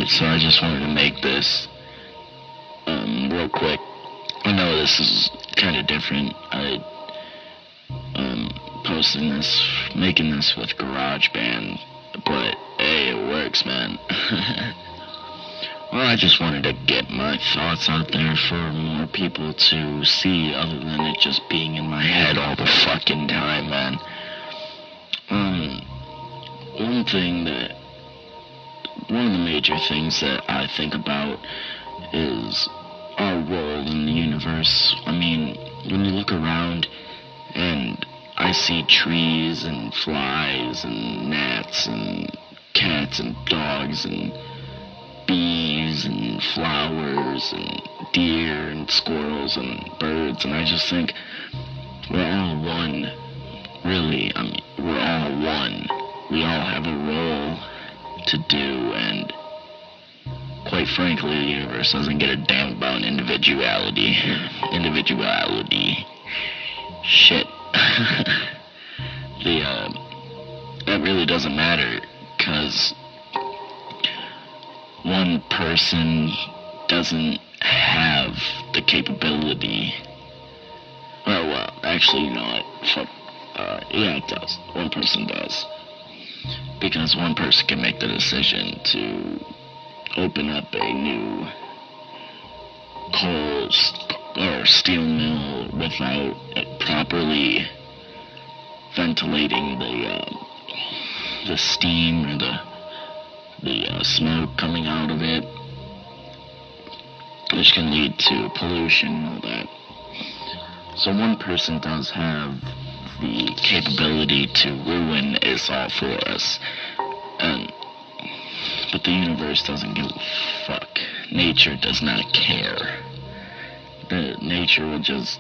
so I just wanted to make this real quick. I know this is kind of different. I making this with GarageBand, but hey, it works, man. Well, I just wanted to get my thoughts out there for more people to see, other than it just being in my head all the fucking time, man. One of the major things that I think about is our role in the universe. I mean, when you look around and I see trees and flies and gnats and cats and dogs and bees and flowers and deer and squirrels and birds, and I just think we're all one. Really, I mean, we're all one. We all have a role to do, and quite frankly, the universe doesn't give a damn about individuality. Shit. That really doesn't matter, because one person doesn't have the capability. Well, actually, you know what? Fuck. Yeah, it does. One person does. Because one person can make the decision to open up a new coal or steel mill without properly ventilating the steam or the smoke coming out of it, which can lead to pollution and all that. So one person does have the capability to ruin us all for us, but the universe doesn't give a fuck. Nature does not care. Nature will just...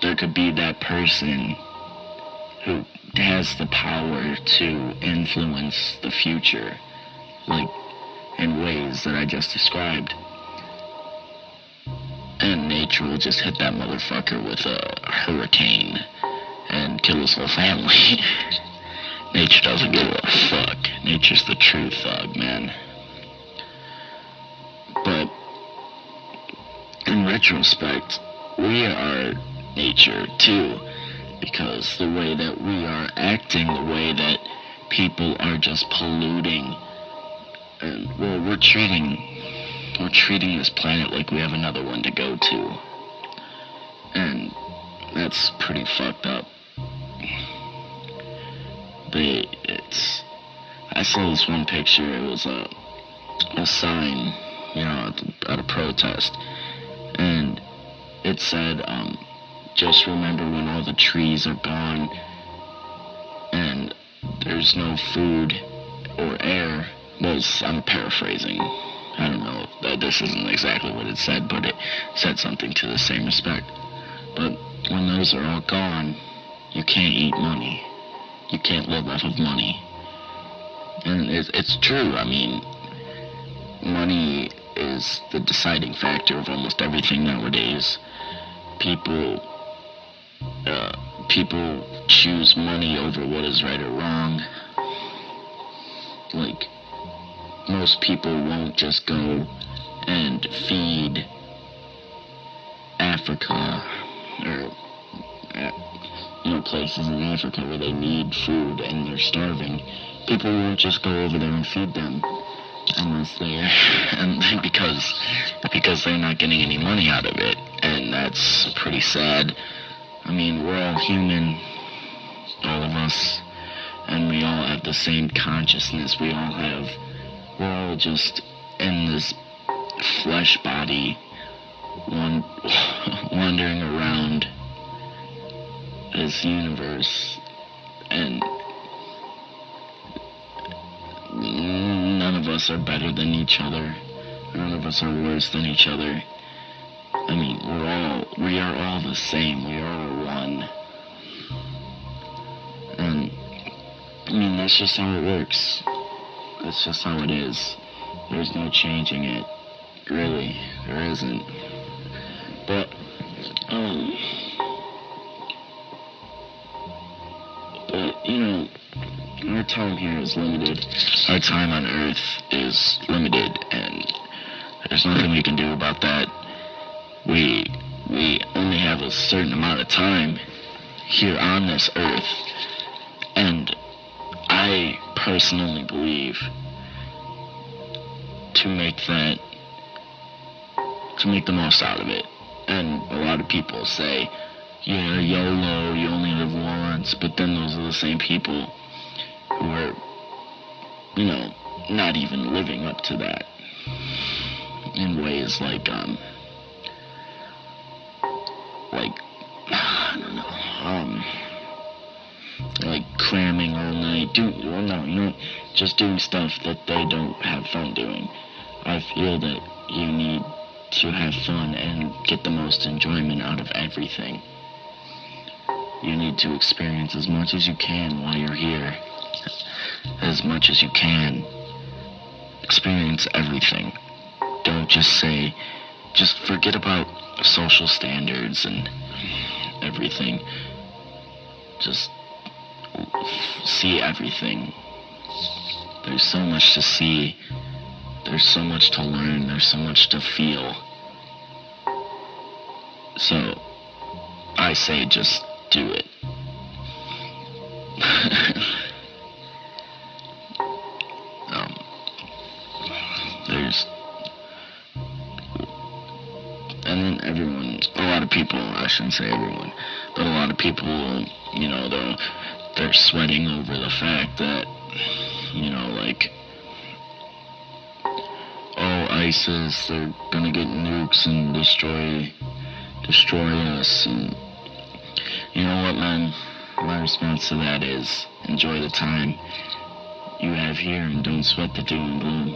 There could be that person who has the power to influence the future, like in ways that I just described. And nature will just hit that motherfucker with a hurricane and kill his whole family. Nature doesn't give a fuck. Nature's the true thug, man. But in retrospect, we are nature too, because the way that we are acting, the way that people are just polluting, and well, we're treating this planet like we have another one to go to, and that's pretty fucked up. I saw this one picture. It was a sign, you know, at a protest, and it said, just remember when all the trees are gone and there's no food or air. Well, I'm paraphrasing. I don't know. This isn't exactly what it said, but it said something to the same respect. But when those are all gone, you can't eat money. You can't live off of money. And it's true. I mean, money is the deciding factor of almost everything nowadays. People choose money over what is right or wrong. Like, most people won't just go and feed Africa or places in Africa where they need food and they're starving. People won't just go over there and feed them unless because they're not getting any money out of it, and that's pretty sad. I mean, we're all human, all of us, and we all have the same consciousness. We're all just in this flesh body, wandering around this universe, and none of us are better than each other. None of us are worse than each other. I mean, we are all the same. We are all one. And, I mean, that's just how it works. That's just how it is. There's no changing it. Really, there isn't. But, our time here is limited. Our time on Earth is limited, and there's nothing we can do about that. We only have a certain amount of time here on this Earth, and I personally believe to make the most out of it. And a lot of people say, yeah, YOLO, you only live once, but then those are the same people who are, not even living up to that in ways like, I don't know, like cramming all night, just doing stuff that they don't have fun doing. I feel that you need to have fun and get the most enjoyment out of everything. You need to experience as much as you can while you're here. As much as you can. Experience everything. Don't just forget about social standards and everything. Just see everything. There's so much to see. There's so much to learn. There's so much to feel. So, I say just do it. And then a lot of people, I shouldn't say everyone, but a lot of people, they're sweating over the fact that, ISIS, they're gonna get nukes and destroy us, and you know what, man? My response to that is, enjoy the time you have here and don't sweat the doom and gloom.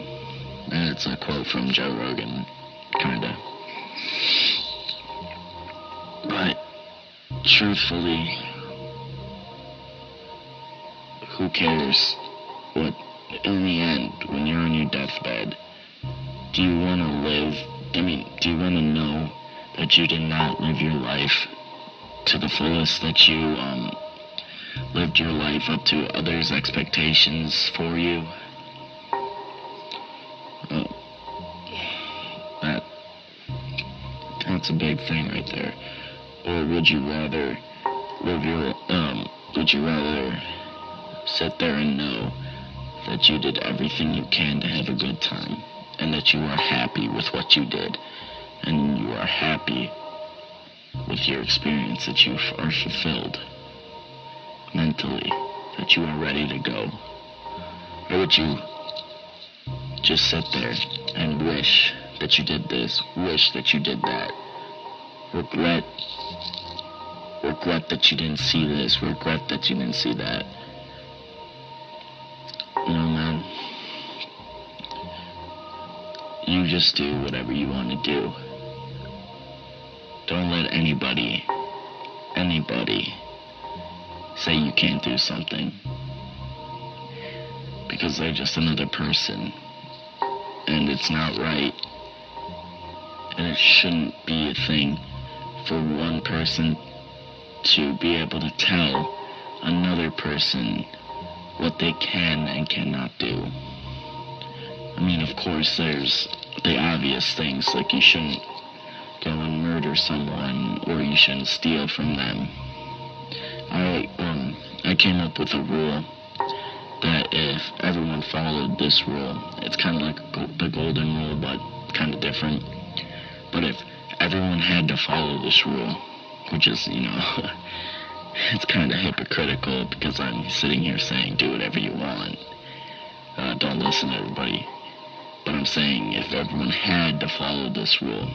And it's a quote from Joe Rogan, kinda. But, truthfully, who cares what, in the end, when you're on your deathbed, do you want to know that you did not live your life to the fullest, that you lived your life up to others' expectations for you? That's a big thing right there. Or would you rather sit there and know that you did everything you can to have a good time, and that you are happy with what you did, and you are happy with your experience, that you are fulfilled mentally, that you are ready to go? Or would you just sit there and wish that you did this, wish that you did that, regret that you didn't see this, regret that you didn't see that? Man, you just do whatever you want to do. Don't let anybody say you can't do something, because they're just another person, and it's not right, and it shouldn't be a thing for one person to be able to tell another person what they can and cannot do. Of course, there's the obvious things, like you shouldn't go and murder someone, or you shouldn't steal from them. I came up with a rule that if everyone followed this rule, it's kind of like the golden rule, but kind of different. But if everyone had to follow this rule, which is, it's kind of hypocritical, because I'm sitting here saying do whatever you want. Don't listen to everybody. But I'm saying if everyone had to follow this rule,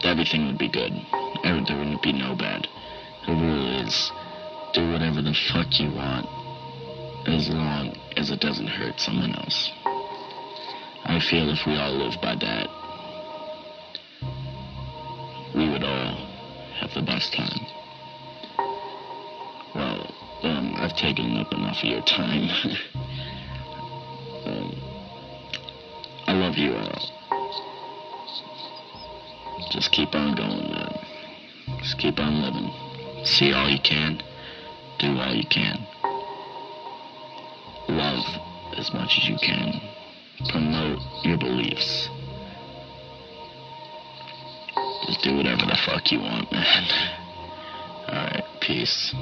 everything would be good. There wouldn't be no bad. The rule is do whatever the fuck you want, as long as it doesn't hurt someone else. I feel if we all live by that, we would all have the best time. Well, I've taken up enough of your time. I love you all. Just keep on going, man. Just keep on living. See all you can. Do all you can. Love as much as you can. Promote your beliefs. Just do whatever the fuck you want, man. Alright, peace.